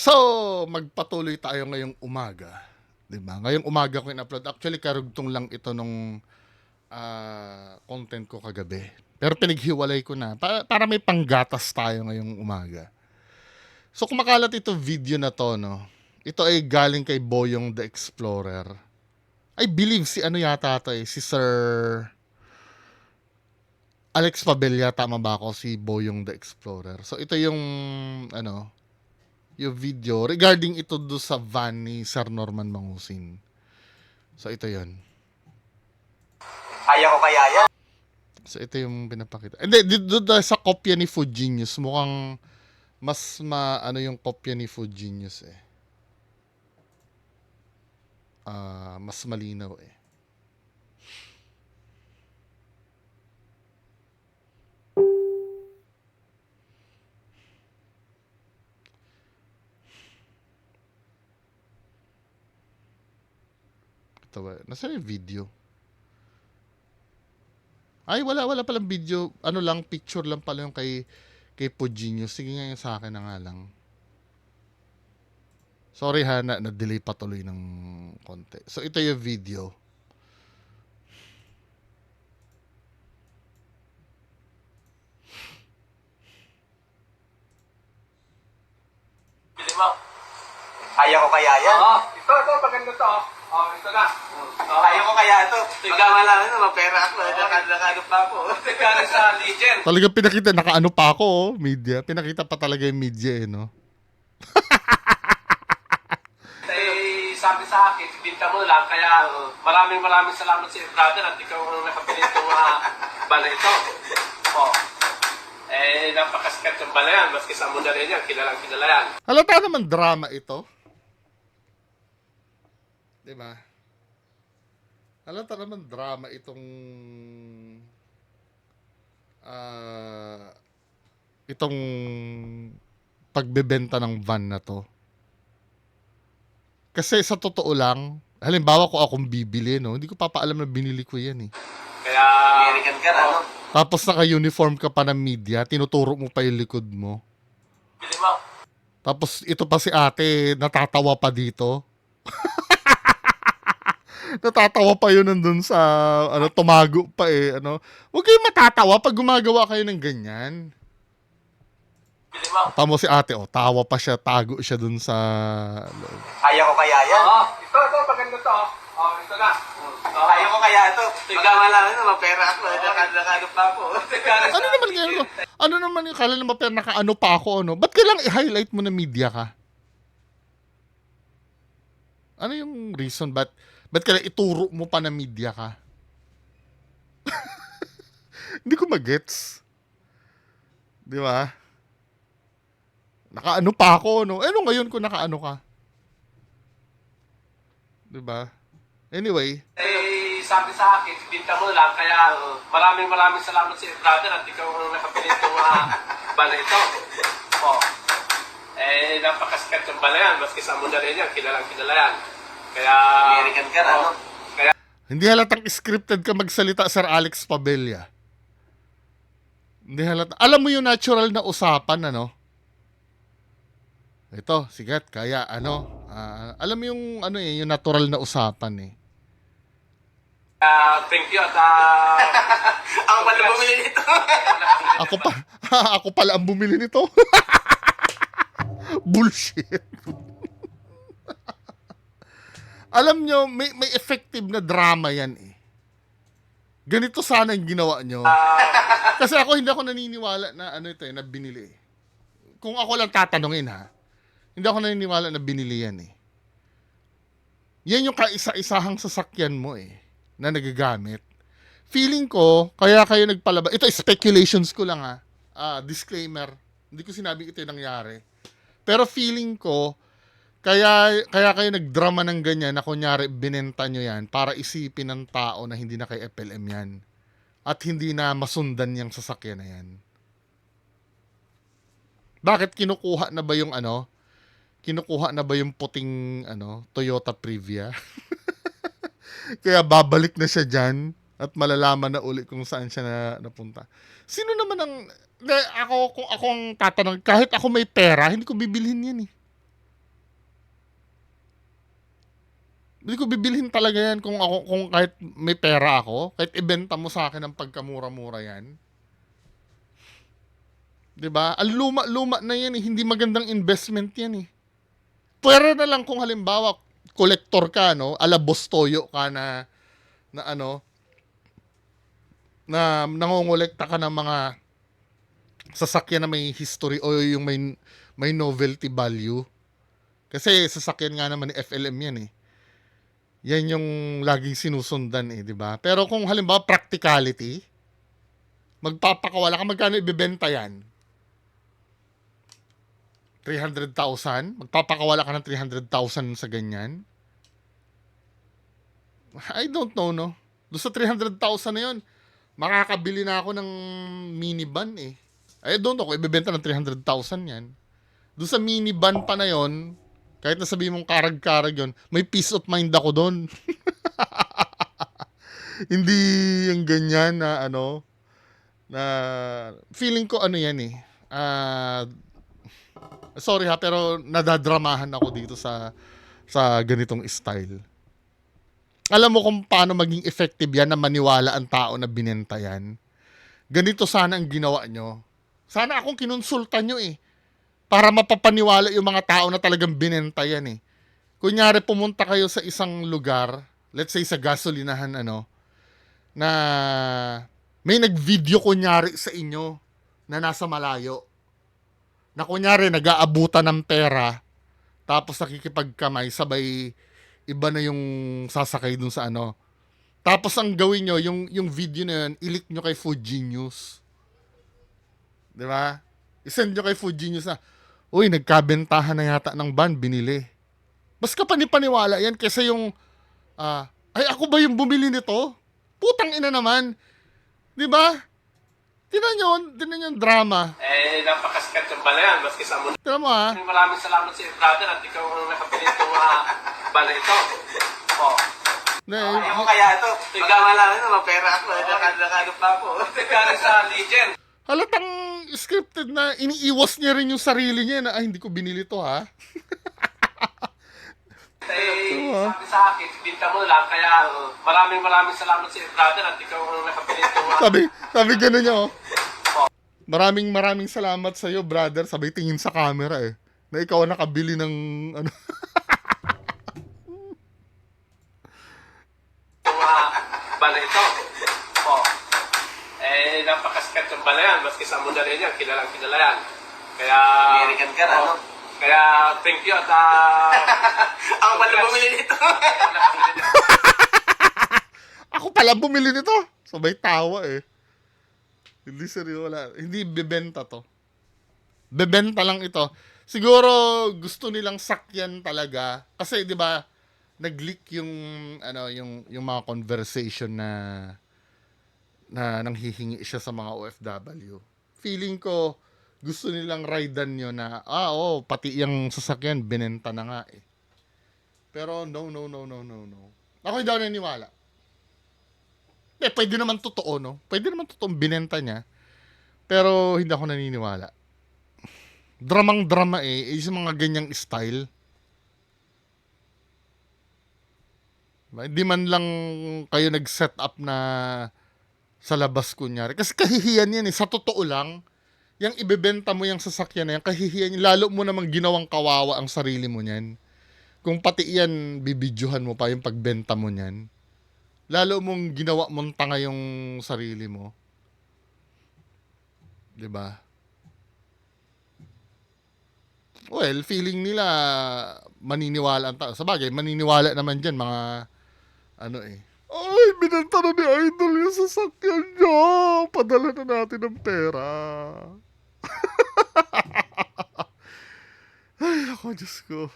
So, magpatuloy tayo ngayong umaga. 'Di ba? Ngayong umaga ko in-upload. Actually, karugtong lang ito nung content ko kagabi. Pero pinaghiwalay ko na para may panggatas tayo ngayong umaga. So, kumakalat ito video na to, no? Ito ay galing kay Boyong the Explorer. I believe si ano yata to si Sir Alex Pabella, tama ba ako? Si Boyong the Explorer. So, ito yung yung video regarding ito do sa van ni Sir Norman Mangusin. So, ito yon. Kaya ko kaya yan. So, ito yung pinapakita. Hindi, dito sa kopya ni Food Genius, mukhang mas ano yung kopya ni Food Genius eh. Mas malinaw eh. Ito ba? Nasaan yung video? Ay, wala palang video. Ano lang, picture lang pala yung kay Food Genius. Sige nga yung sa akin na nga lang. Sorry ha, na-delay pa tuloy ng konti. So, ito yung video. Bili mo. Kaya ko kaya yan. Ito, maganda to. Ito na. Kaya ko kaya ito. Tigama lang, mapera ako. Nakano pa ako. Galing sa Legend. Talagang pinakita, nakaano pa ako, media. Pinakita pa talaga yung media eh, no? Sabi sa akin, binta mo lang. Kaya maraming salamat sa iyo, brother. At ikaw ang nakapili itong bala ito. Napakasikat yung bala yan. Maski sa muna rin yan, kilala yan. Halata naman drama ito. Diba? Halata naman drama itong itong pagbebenta ng van na to. Kasi sa totoo lang, halimbawa ko akong bibili, no? Hindi ko papaalam na binili ko yan eh. Kaya... American ka na, no? Tapos naka-uniform ka pa ng media, tinuturo mo pa yung likod mo. Bili mo. Tapos ito pa si ate, natatawa pa dito. Natatawa pa yun nandun sa, tumago pa eh, Huwag kayong matatawa pag gumagawa kayo ng ganyan. Bili mo. Tamo si ate, tawa pa siya, tago siya dun sa loob. Kaya ko kaya yan. Ito, maganda to. Ito na. Kaya ko kaya ito. Tigama lang, mapera ako. Nakano pa ako. Ano naman ngayon? Ano naman yung kala naman pero nakaano pa ako, no? Ba't kailang i-highlight mo na media ka? Ano yung reason? Ba't kailang ituro mo pa na media ka? Hindi ko magets. Di ba? Nakaano pa ako, no? Ano ngayon kung nakaano ka? Di ba? Anyway. Sabi sa akin, binta mo lang. Kaya maraming salamat sa iyo, brother. At ikaw ang nakapili itong bala ito. Napakasikat yung bala yan. Maski sa muna rin yan, kilala yan. Kaya... American ka na, no? Kaya... Hindi halatang scripted ka magsalita, Sir Alex Pabella. Hindi halata. Alam mo yung natural na usapan, Ito, sigat, kaya alam mo yung yung natural na usapan eh. Thank you at... Ako pala bumili nito. Ako pala ang bumili nito. Bullshit. Alam nyo, may effective na drama yan eh. Ganito sana yung ginawa nyo. Kasi hindi ako naniniwala na na binili. Kung ako lang tatanungin hindi ako naniniwala na binili yan eh. Yan yung kaisa-isahang sasakyan mo eh, na nagagamit. Feeling ko, kaya kayo nagpalabas. Ito, speculations ko lang disclaimer. Hindi ko sinabing ito yung nangyari. Pero feeling ko, kaya kayo nagdrama ng ganyan na kunyari binenta nyo yan para isipin ng tao na hindi na kay FLM yan. At hindi na masundan yung sasakyan na yan. Bakit kinukuha na ba yung puting Toyota Previa? Kaya babalik na siya dyan at malalaman na uli kung saan siya napunta. Sino naman kung ako ang tatanong, kahit ako may pera, hindi ko bibilhin yan eh. Hindi ko bibilhin talaga yan kung kahit may pera ako, kahit ibenta mo sa akin ng pagkamura-mura yan. 'Di ba? Ang luma-luma na yan eh. Hindi magandang investment yan eh. Pwera na lang kung halimbawa kolektor ka, no? Ala Bostoyo ka na ano, na nangongolekta ka ng mga sasakyan na may history o yung may novelty value. Kasi sasakyan nga naman ni FLM yan eh. Yan yung laging sinusundan eh, di ba? Pero kung halimbawa practicality, magpapakawala ka, magkano ibebenta yan? 300,000? Magpapakawala ka ng 300,000 sa ganyan? I don't know, no? Doon sa 300,000 na yun, makakabili na ako ng minivan eh. I don't know kung ibebenta ng 300,000 yan. Doon sa minivan pa na yon, kahit na sabihin mong karag-karag yon, may peace of mind ako doon. Hindi yung ganyan na ano, na feeling ko ano yan eh. Sorry ha, pero nadadramahan ako dito sa ganitong style. Alam mo kung paano maging effective yan na maniwala ang tao na binenta yan? Ganito sana ang ginawa nyo. Sana akong kinonsulta nyo eh. Para mapapaniwala yung mga tao na talagang binenta yan eh. Kunyari pumunta kayo sa isang lugar, let's say sa gasolinahan ano, na may nag-video kunyari sa inyo na nasa malayo. Na kunyari nag-aabutan ng pera, tapos nakikipagkamay, sabay iba na yung sasakay dun sa ano. Tapos ang gawin nyo, yung video na yun, ilik nyo kay Fuji News. Di ba? I-send nyo kay Fuji News na, uy, nagkabentahan na yata ng van, binili. Mas kapanipaniwala yan kaysa yung, ay ako ba yung bumili nito? Putang ina naman. Di ba? Tinan nyo yung drama. Eh, napakasikat yung bala yan. Maski sa muna. Tinan mo ha. Maraming salamat sa iyo, brother, at ikaw ang nakapili itong bala ito. Oh. Hindi mo kaya ito. Pagkama lang ito, mapera ako. Nakano pa ako. Galing sa Legion. Halatang scripted na iniiwas niya rin yung sarili niya na, ay, hindi ko binili to ha. Eh, sabi sa akin, binta mo lang. Kaya maraming salamat sa iyo, brother, at ikaw ang nakapili itong Sabi gano'n niya oh. Maraming salamat sa iyo, brother. Sabay tingin sa camera eh. Na ikaw ang nakabili ng ano. bala ito. Oh. Eh, napakasikat yung bala yan. Maski sa muna rin yan, kilalang kilala yan. Kaya... American ka na, no? Kaya, thank you at... Ako pala bumili nito. Ako pala bumili nito. Sabay tawa eh. Hindi seryo, wala. Hindi bebenta to. Bebenta lang ito. Siguro gusto nilang sakyan talaga kasi 'di ba nag-leak yung yung mga conversation na nanghihingi siya sa mga OFW. Feeling ko gusto nilang ridean yun na pati yung sasakyan binenta na nga eh. Pero no. Ako hindi ako naniniwala. Pwede naman totoo, no? Pwede naman totoong binenta niya. Pero hindi ako naniniwala. Dramang-drama eh. Yung mga ganyang style. Hindi man lang kayo nag-set up na sa labas kunyari. Kasi kahihiyan yan eh. Sa totoo lang, yung ibebenta mo yung sasakyan na yan, kahihiyan yan. Lalo mo namang ginawang kawawa ang sarili mo niyan. Kung pati yan, bibidyohan mo pa yung pagbenta mo niyan. Lalo mong ginawa mong tanga yung sarili mo. 'Di ba? Well, feeling nila maniniwala ang tao. Sabagay, maniniwala naman diyan mga ano eh. Ay, binenta na ni Idol yung sasakyan niya. Padala na natin ng pera. Ay, ako, Diyos ko.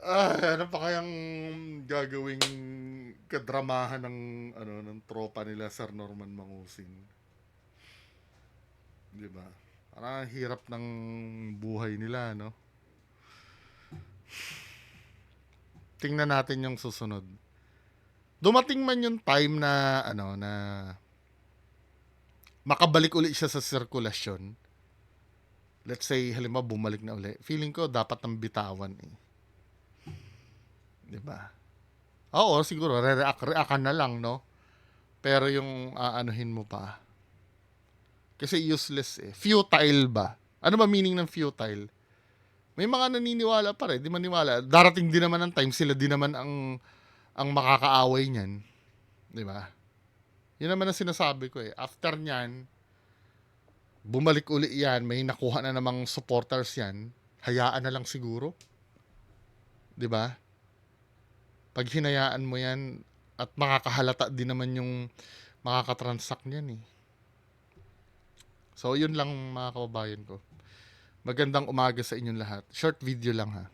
Ay, ano pa kayang gagawing kadramahan ng tropa nila Sir Norman Mangusing? 'Di ba? Parang hirap ng buhay nila, no? Tingnan natin yung susunod. Dumating man yung time na na makabalik uli siya sa sirkulasyon. Let's say halimbawa bumalik na uli. Feeling ko dapat nang bitawan eh. 'Di ba? Oo, siguro react ka na lang, no? Pero yung aanuhin mo pa, kasi useless eh. Futile ba? Ano ba meaning ng futile? May mga naniniwala pa rin, di maniwala. Darating din naman ang time, sila din naman ang makakaaway niyan. Di ba? Yun naman ang sinasabi ko eh. After niyan, bumalik uli yan, may nakuha na namang supporters yan, hayaan na lang siguro. Di ba? Pag hinayaan mo yan, at makakahalata din naman yung makakatransact niyan eh. So, yun lang mga kababayan ko. Magandang umaga sa inyong lahat. Short video lang ha.